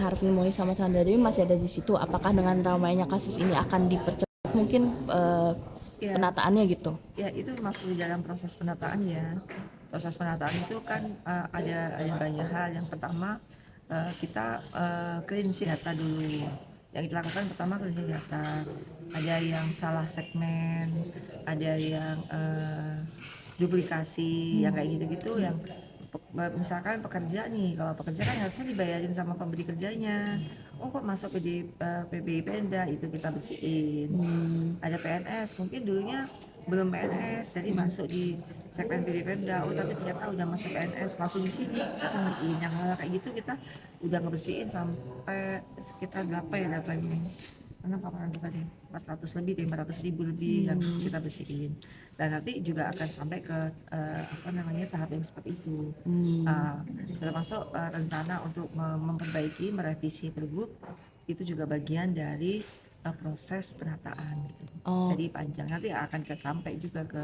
Harvey Mois sama Sandra Dewi masih ada di situ. Apakah dengan ramainya kasus ini akan dipercepat mungkin Ya, penataannya gitu? ya itu masuk di dalam proses penataan ya. Proses penataan itu kan ada banyak hal. Yang pertama kita cleansing data dulu. Yang kita lakukan pertama cleansing data. Ada yang salah segmen, ada yang duplikasi, yang kayak gitu-gitu. Yang misalkan pekerja nih, kalau pekerja kan harusnya dibayarin sama pemberi kerjanya. Oh kok masuk PBI Pemda, itu kita bersihin. Ada PNS, mungkin dulunya belum PNS, jadi masuk di segmen PBI Pemda. Oh tapi ternyata udah masuk PNS, masuk di sini kita bersihin. Yang hal kayak gitu kita udah ngebersihin sampai sekitar berapa ya datanya? Karena paparan kita tadi 400 lebih, 500.000 lebih yang kita bersihin. Dan nanti juga akan sampai ke tahap yang seperti itu. Termasuk rencana untuk memperbaiki, merevisi Pergub itu juga bagian dari proses penataan gitu. Jadi panjang, nanti akan sampai juga ke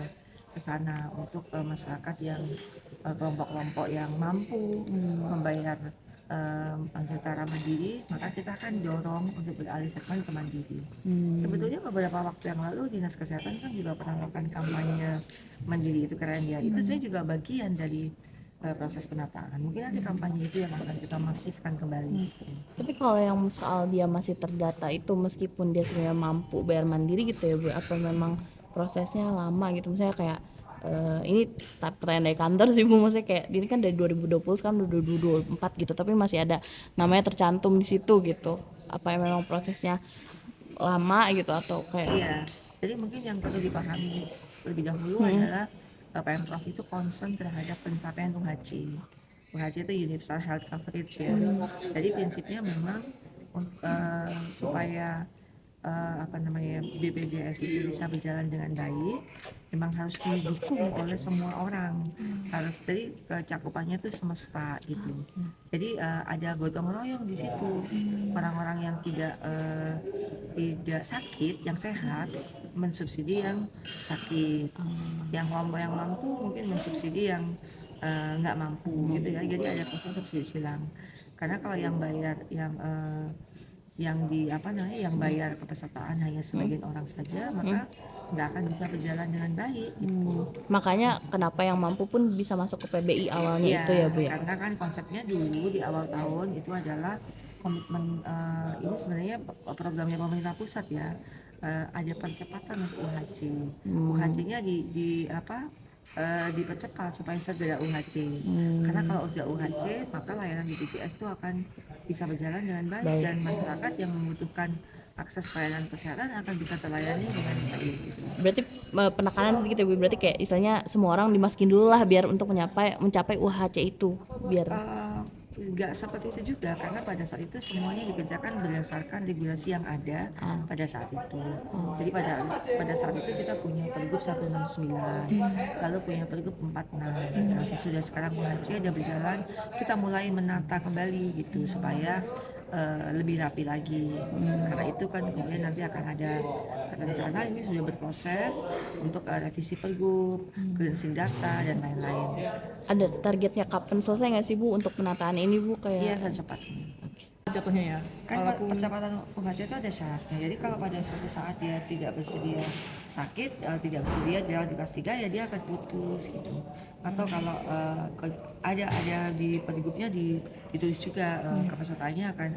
sana untuk masyarakat yang kelompok-kelompok yang mampu membayar secara mandiri, maka kita akan dorong untuk beralih segmen ke mandiri. Sebetulnya beberapa waktu yang lalu Dinas Kesehatan kan juga pernah melakukan kampanye mandiri, itu keren ya. Itu sebenarnya juga bagian dari proses penataan. Mungkin nanti kampanye itu yang akan kita masifkan kembali. Tapi kalau yang soal dia masih terdata itu, meskipun dia sebenarnya mampu bayar mandiri gitu ya Bu, atau memang prosesnya lama gitu, misalnya kayak ini tren dari kantor sih Bu, maksudnya kayak ini kan dari 2020 kan udah 2024 gitu, tapi masih ada namanya tercantum di situ gitu. Apa yang memang prosesnya lama gitu atau kayak Iya, jadi mungkin yang perlu dipahami lebih dahulu adalah Pemprov itu concern terhadap pencapaian UHC. UHC itu Universal Health Coverage ya. Jadi prinsipnya memang supaya BPJS itu bisa berjalan dengan baik, memang harus didukung oleh semua orang. Harus dari cakupannya itu semesta gitu. Jadi ada gotong royong di situ. Orang-orang yang tidak sakit, yang sehat mensubsidi yang sakit. Yang mampu mungkin mensubsidi yang nggak mampu gitu ya. Jadi ada proses subsidi silang. Karena kalau yang bayar yang bayar kepesertaan hanya sebagian orang saja, maka nggak akan bisa berjalan dengan baik gitu. Makanya kenapa yang mampu pun bisa masuk ke PBI awalnya itu ya Bu ya. Karena kan konsepnya dulu di awal tahun itu adalah komitmen, ini sebenarnya programnya pemerintah pusat ya, ada percepatan untuk UHC. UHC-nya dipercepat supaya segera UHC. Karena kalau udah UHC, maka layanan BPJS itu akan bisa berjalan dengan baik. Dan masyarakat yang membutuhkan akses pelayanan kesehatan akan bisa terlayani dengan baik. Berarti penekanan sedikit ya Bu, berarti kayak istilahnya semua orang dimasukin dulu lah biar untuk mencapai UHC itu biar Nggak seperti itu juga, karena pada saat itu semuanya dikerjakan berdasarkan regulasi yang ada pada saat itu. Jadi pada saat itu kita punya Pergub 169, lalu punya Pergub 46. Nah, sesudah sekarang UHC ada berjalan, kita mulai menata kembali gitu supaya lebih rapi lagi. Karena itu kan kemudian nanti akan ada rencana, ini sudah berproses untuk revisi Pergub, cleansing data dan lain-lain. ada targetnya kapan selesai nggak sih Bu untuk penataan ini Bu kayak? Iya, secepatnya. Jatuhnya ya. Kan percepatan UHC itu ada syaratnya. Jadi kalau pada suatu saat dia tidak bersedia sakit, tidak bersedia dirawat di kelas 3, ya dia akan putus gitu. Atau kalau ada di pergubnya ditulis juga kepesertaannya akan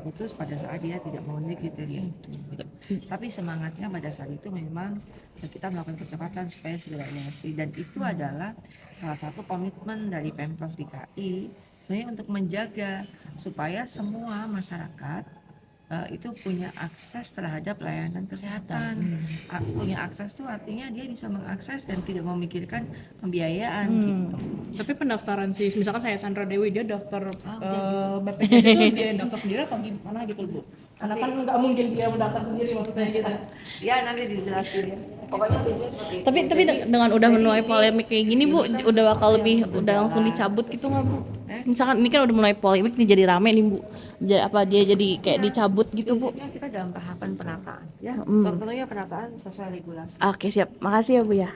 putus pada saat dia tidak memenuhi kriteria itu gitu. Tapi semangatnya pada saat itu memang kita melakukan percepatan supaya segera UHC, dan itu adalah salah satu komitmen dari Pemprov DKI sebenarnya untuk menjaga supaya semua masyarakat itu punya akses terhadap layanan kesehatan. Punya akses itu artinya dia bisa mengakses dan tidak memikirkan pembiayaan gitu. Tapi pendaftaran sih, misalkan saya Sandra Dewi, dia daftar BPJS itu dia daftar sendiri atau gimana gitu Bu? Karena kan nggak mungkin dia mendaftar sendiri maksudnya gitu. Ya nanti dijelasin ya. Pokoknya biasanya seperti itu. Tapi dengan udah menuai polemik kayak gini Bu, udah bakal udah langsung dicabut gitu nggak Bu? Misalkan ini kan udah mulai polemik nih, jadi rame nih Bu, dia jadi kayak dicabut gitu Bu? Prinsipnya kita dalam tahapan penataan ya. Tentunya penataan sesuai regulasi. Oke siap, makasih ya Bu ya.